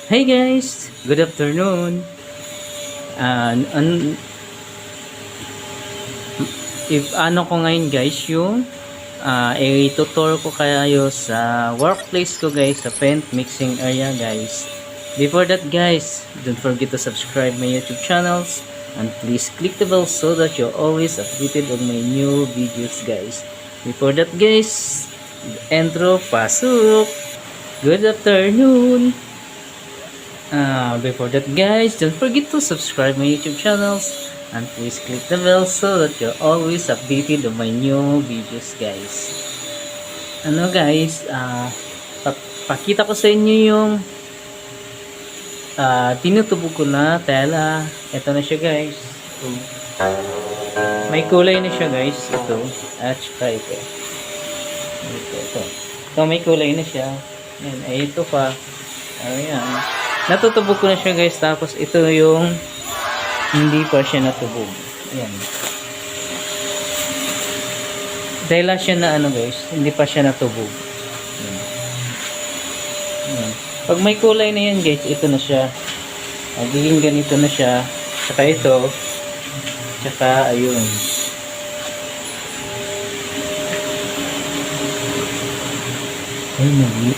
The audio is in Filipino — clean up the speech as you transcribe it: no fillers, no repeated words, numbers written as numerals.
Hey guys, good afternoon. And if ano ko ngayon guys, yung i-tutor ko kayo sa workplace ko guys, sa paint mixing area guys. Before that guys, don't forget to subscribe my YouTube channels and please click the bell so that you're always updated on my new videos guys. Before that guys, intro pasok. Good afternoon. Before that guys, don't forget to subscribe my YouTube channels and please click the bell so that you're always updated on my new videos guys. Ano guys, pakita ko sa inyo yung tinutubog ko na tela. Ito na siya guys. May kulay na siya guys. Ito. At saka ito. Ito may kulay na siya. Ayan, ay ito pa. Ayan. Natutubog ko na siya guys. Tapos ito yung hindi pa siya natubog. Ayan. Dahil lang siya na ano guys. Hindi pa siya natubog. Ayan. Ayan. Pag may kulay na yan guys. Ito na siya. Magiging ganito na siya. Tsaka ito. Tsaka ayun. Ay,